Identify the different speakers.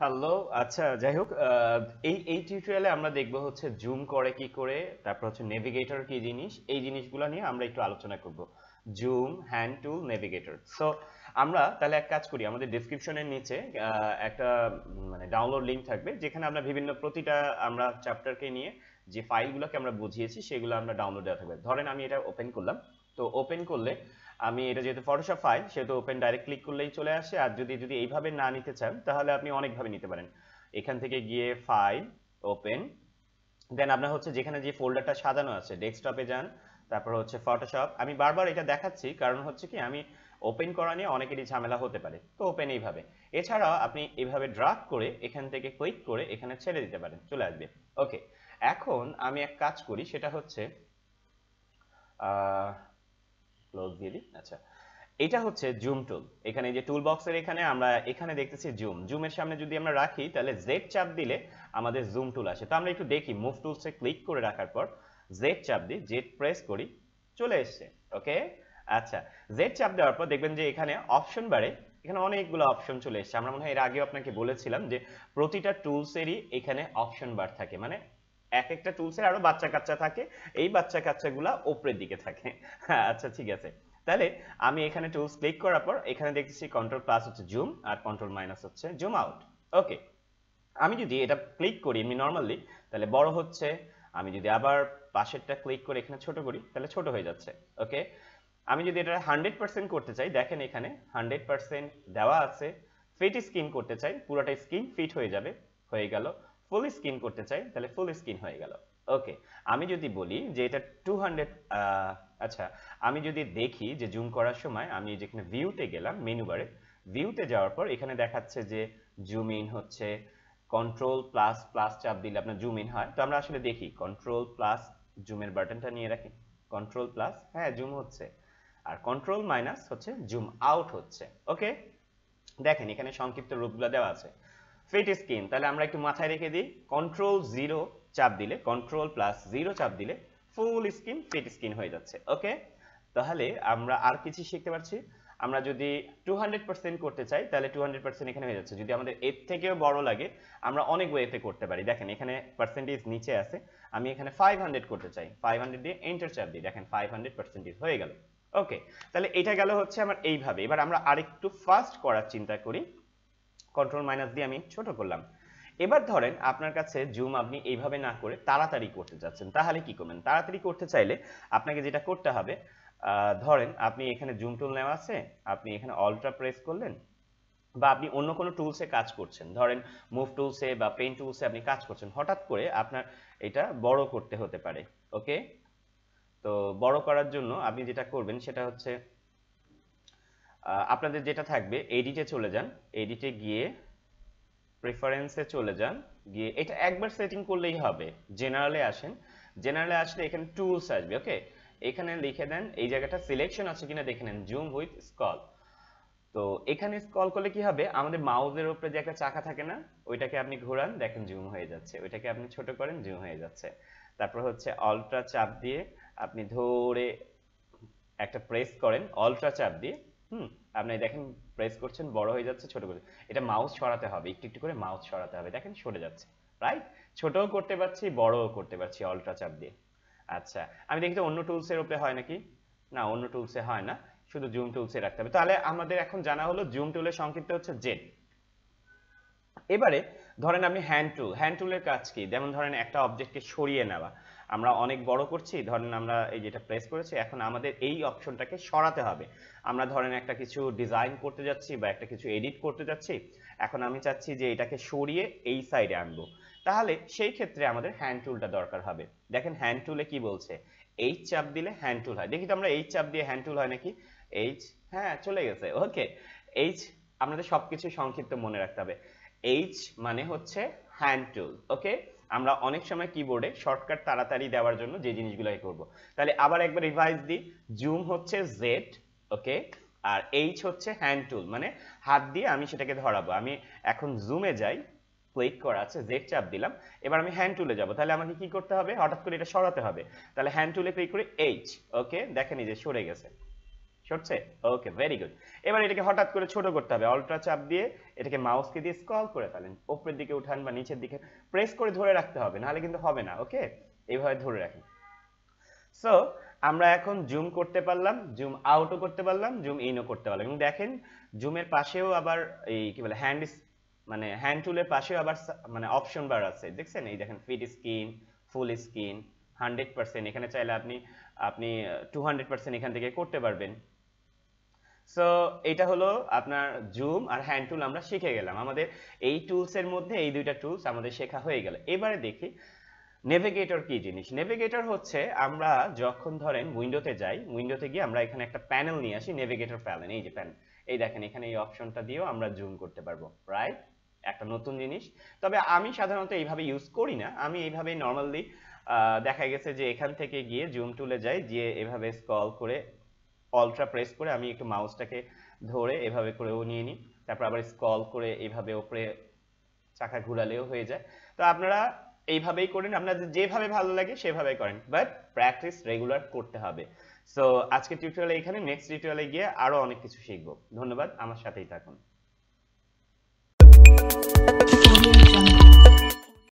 Speaker 1: Hello, আচ্ছা যাই হোক, এই টিউটোরিয়ালে আমরা দেখব হচ্ছে জুম করে কি করে, তারপর হচ্ছে নেভিগেটর কি জিনিস, এই জিনিসগুলো নিয়ে আমরা একটু আলোচনা করব। জুম, হ্যান্ড টুল, নেভিগেটর। সো আমরা তাহলে এক কাজ করি, আমাদের ডেসক্রিপশনের নিচে একটা মানে ডাউনলোড লিংক থাকবে, যেখানে আমরা বিভিন্ন প্রতিটা আমরা চ্যাপ্টারকে নিয়ে যে ফাইলগুলোকে আমরা বুঝিয়েছি সেগুলো আমরা ডাউনলোড দেওয়া থাকবে। ধরেন আমি এটা ওপেন করলাম, তো ওপেন করলে আমি এটা যেহেতু ফটোশপ ফাইল সেহেতু ওপেন ডাইরেক্ট ক্লিক করলেই চলে আসে। আর যদি যদি এইভাবে না নিতে চান তাহলে আপনি অনেকভাবে নিতে পারেন। এখান থেকে গিয়ে ফাইল, ওপেন, দেন আপনার হচ্ছে যেখানে যে ফোল্ডারটা সাজানো আছে ডেস্কটপে যান, তারপর হচ্ছে ফটোশপ। আমি বারবার এটা দেখাচ্ছি কারণ হচ্ছে কি আমি ওপেন করা নিয়ে অনেকেরই ঝামেলা হতে পারে, তো ওপেন এইভাবে। এছাড়াও আপনি এইভাবে ড্রাগ করে এখান থেকে ক্লিক করে এখানে ছেড়ে দিতে পারেন, চলে আসবে। ওকে, এখন আমি এক কাজ করি, সেটা হচ্ছে ক্লোজ দিয়ে দিই। আচ্ছা, এটা হচ্ছে জুম টুল। এখানে যে টুল বক্সের এখানে আমরা এখানে দেখতেছি জুম, জুমের সামনে যদি আমরা রাখি তাহলে জেড চাপ দিলে আমাদের জুম টুল আসে। তো আমরা একটু দেখি, মুভ টুলসে ক্লিক করে রাখার পর জেড চাপ দিই, জেড প্রেস করি, চলে এসছে। ওকে, আচ্ছা, জেড চাপ দেওয়ার পর দেখবেন যে এখানে অপশন বারে এখানে অনেকগুলো অপশন চলে এসছে। আমরা মনে হয় এর আগে আপনাকে বলেছিলাম যে প্রতিটা টুলসেরই এখানে অপশন বার থাকে, মানে এক একটা টুলসের আরো বাচ্চা কাচ্চা থাকে, এই বাচ্চা কাচ্চাগুলা উপরের দিকে থাকে। আচ্ছা ঠিক আছে, তাহলে আমি এখানে টুলস ক্লিক করার পর এখানে দেখতেছি কন্ট্রোল প্লাস হচ্ছে জুম আর কন্ট্রোল মাইনাস হচ্ছে জুম আউট। ওকে, আমি যদি এটা ক্লিক করি এমনি নর্মালি তাহলে বড় হচ্ছে, আমি যদি আবার পাশেরটা ক্লিক করে এখানে ছোট করি তাহলে ছোট হয়ে যাচ্ছে। ওকে, আমি যদি এটা 100% করতে চাই, দেখেন এখানে 100% দেওয়া আছে। ফিট স্ক্রিন করতে চাই, পুরোটা স্ক্রিন ফিট হয়ে যাবে, হয়ে গেল। ফুল স্ক্রিন করতে চাই তাহলে ফুল স্ক্রিন হয়ে গেল। ওকে, আমি যদি বলি যে এটা 200, আচ্ছা, আমি যদি দেখি যে জুম করার সময় আমি যেখানে ভিউতে গেলাম, মেনু বারে ভিউতে যাওয়ার পর এখানে দেখাচ্ছে যে জুম ইন হচ্ছে, কন্ট্রোল প্লাস প্লাস চাপ দিলে আপনার জুম ইন হয়। তো আমরা আসলে দেখি কন্ট্রোল প্লাস জুমের বাটনটা নিয়ে রাখি, কন্ট্রোল প্লাস, হ্যাঁ জুম হচ্ছে, আর কন্ট্রোল মাইনাস হচ্ছে জুম আউট হচ্ছে। ওকে, দেখেন এখানে সংক্ষিপ্ত রূপগুলো দেওয়া আছে। ফিট স্ক্রিন, তাহলে আমরা একটু মাথায় রেখে দিই, কন্ট্রোল জিরো চাপ দিলে, কন্ট্রোল প্লাস জিরো চাপ দিলে ফুল স্ক্রিন ফিট স্ক্রিন হয়ে যাচ্ছে। ওকে, তাহলে আমরা আর কিছু শিখতে পারছি। আমরা যদি 200% করতে চাই তাহলে 200% এখানে হয়ে যাচ্ছে। যদি আমাদের এর থেকেও বড় লাগে আমরা অনেক ওয়েতে করতে পারি। দেখেন এখানে পার্সেন্টেজ নিচে আছে, আমি এখানে 500 করতে চাই, 500 দিয়ে এন্টার চাপ দিই, দেখেন 500% হয়ে গেল। ওকে, তাহলে এটা গেল হচ্ছে আমার এইভাবে। এবার আমরা আরেকটু ফাস্ট করার চিন্তা করি, কন্ট্রোল মাইনাস দিয়ে আমি ছোট করলাম। এবার ধরেন আপনার কাছে জুম আপনি এইভাবে না করে তাড়াতাড়ি করতে চাচ্ছেন, তাহলে কি করবেন? তাড়াতাড়ি করতে চাইলে আপনাকে যেটা করতে হবে, ধরেন আপনি এখানে জুম টুল নেওয়া আছে, আপনি এখানে অল্ট্রা প্রেস করলেন, বা আপনি অন্য কোনো টুলসে কাজ করছেন, ধরেন মুভ টুলসে বা পেন টুলসে আপনি কাজ করছেন, হঠাৎ করে আপনার এটা বড় করতে হতে পারে। ওকে, তো বড় করার জন্য আপনি যেটা করবেন সেটা হচ্ছে আপনাদের যেটা থাকবে, এডিটে চলে যান, এডিটে গিয়ে প্রেফারেন্সে চলে যান, গিয়ে এটা একবার সেটিং করলেই হবে। জেনারেলে আসেন, জেনারেলে আসলে এখানে টুলস আসবে। ওকে, এখানে লিখে দেন, এই জায়গাটা সিলেকশন আছে কিনা দেখে নেন, জুম উইথ স্ক্রল। তো এখানে স্ক্রল করলে কি হবে, আমাদের মাউসের উপরে যে একটা চাকা থাকে না, ওইটাকে আপনি ঘোরান, দেখেন জুম হয়ে যাচ্ছে, ওইটাকে আপনি ছোট করেন, জুম হয়ে যাচ্ছে। তারপর হচ্ছে অল্ট্রা চাপ দিয়ে আপনি ধরে একটা প্রেস করেন, অল্ট্রা চাপ দিয়ে, আপনি দেখেন প্রেস করছেন, বড় হয়ে যাচ্ছে, ছোট করে, এটা মাউস সরাতে হবে, একটু একটু করে মাউস সরাতে হবে, দেখেন সরে যাচ্ছে। রাইট, ছোটও করতে পারছি, বড়ও করতে পারছি অল্ট্রা চাপ দিয়ে। আচ্ছা, আমি দেখি তো অন্য টুলসের উপরে হয় নাকি, না অন্য টুলসে হয় না, শুধু জুম টুলসে রাখতে হবে। তাহলে আমাদের এখন জানা হলো জুম টুলের সংক্ষিপ্ত হচ্ছে জেড। এবারে ধরেন আপনি হ্যান্ড টুল, হ্যান্ড টুলের কাজ কি? যেমন ধরেন একটা অবজেক্টকে সরিয়ে নেওয়া, আমরা অনেক বড় করছি, ধরেন আমরা এই যেটা প্রেস করেছি, এখন আমাদের এই অপশনটাকে সরাতে হবে। আমরা ধরেন একটা কিছু ডিজাইন করতে যাচ্ছি বা একটা কিছু এডিট করতে যাচ্ছি, এখন আমি চাচ্ছি যে এটাকে সরিয়ে এই সাইডে আনবো, তাহলে সেই ক্ষেত্রে আমাদের হ্যান্ড টুলটা দরকার হবে। দেখেন হ্যান্ড টুলে কি বলছে, এইচ চাপ দিলে হ্যান্ড টুল হয়, দেখি তো আমরা এইচ চাপ দিয়ে হ্যান্ড টুল হয় নাকি। এইচ, হ্যাঁ চলে গেছে। ওকে, এইচ আমাদের সবকিছু সংক্ষিপ্ত মনে রাখতে হবে। এইচ মানে হচ্ছে হ্যান্ড টুল। ওকে, আমরা অনেক সময় কিবোর্ডে শর্টকাট তাড়াতাড়ি দেওয়ার জন্য যে জিনিসগুলোই করব। তাহলে আবার একবার রিভাইজ দিই, জুম হচ্ছে জেড, ওকে, আর এইচ হচ্ছে হ্যান্ড টুল, মানে হাত দিয়ে আমি সেটাকে ধরাবো। আমি এখন জুমে যাই, ক্লিক করা আছে, জেড চাপ দিলাম, এবার আমি হ্যান্ড টুলে যাব, তাহলে আমাকে কি করতে হবে, হঠাৎ করে এটা সরাতে হবে, তাহলে হ্যান্ড টুলে ক্লিক করে এইচ। ওকে, দেখেন এই যে সরে গেছে। সরছে? ওকে, ভেরি গুড। এবার এটাকে হঠাৎ করে ছোট করতে হবে, অল্ট্রা চাপ দিয়ে এটাকে মাউসকে দিয়ে স্ক্রল করে ফেলেন, উপরের দিকে উঠান বা নিচের দিকে প্রেস করে ধরে রাখতে হবে, নাহলে কিন্তু হবে না। ওকে, এইভাবে ধরে রাখেন। সো আমরা এখন জুম করতে পারলাম, জুম আউটও করতে পারলাম, জুম ইনও করতে পারলাম। এবং দেখেন জুমের পাশেও আবার এই কি বলে মানে হ্যান্ড টুলের পাশেও আবার মানে অপশন বার আছে, দেখছেন? এই দেখেন ফিট স্ক্রিন, ফুল স্ক্রিন, 100%, এখানে চাইলে আপনি আপনি 200% এখান থেকে করতে পারবেন। সো এটা হলো আপনার জুম আর হ্যান্ড টুল আমরা শিখে গেলাম। আমাদের এই টুলস এর মধ্যে এই দুইটা টুলস আমাদের শেখা হয়ে গেল। এবারে দেখি নেভিগেটর কি জিনিস। নেভিগেটর হচ্ছে আমরা যখন ধরেন উইন্ডোতে যাই, উইন্ডোতে গিয়ে আমরা এখানে একটা প্যানেল নিয়ে আসি, নেভিগেটর প্যানেল। এই যে প্যানেল, এই দেখেন এখানে এই অপশনটা দিয়েও আমরা জুম করতে পারবো, রাইট? একটা নতুন জিনিস। তবে আমি সাধারণত এইভাবে ইউজ করি না, আমি এইভাবেই নর্মালি দেখা গেছে যে এখান থেকে গিয়ে জুম টুলে যাই, গিয়ে এভাবে স্ক্রল করে অল্ট্রা প্রেস করে আমি একটু মাউসটাকে ধরে এভাবে করেও নিয়ে নিই, তারপর আবার স্ক্রল করে এইভাবে উপরে চাকা ঘোরালেও হয়ে যায়। তো আপনারা এইভাবেই করেন, আপনাদের যেভাবে ভালো লাগে সেভাবেই করেন, বাট প্র্যাকটিস রেগুলার করতে হবে। সো আজকে টিউটোরিয়ালে এখানে, নেক্সট টিউটোরিয়ালে গিয়ে আরো অনেক কিছু শিখবো। ধন্যবাদ, আমার সাথেই থাকুন।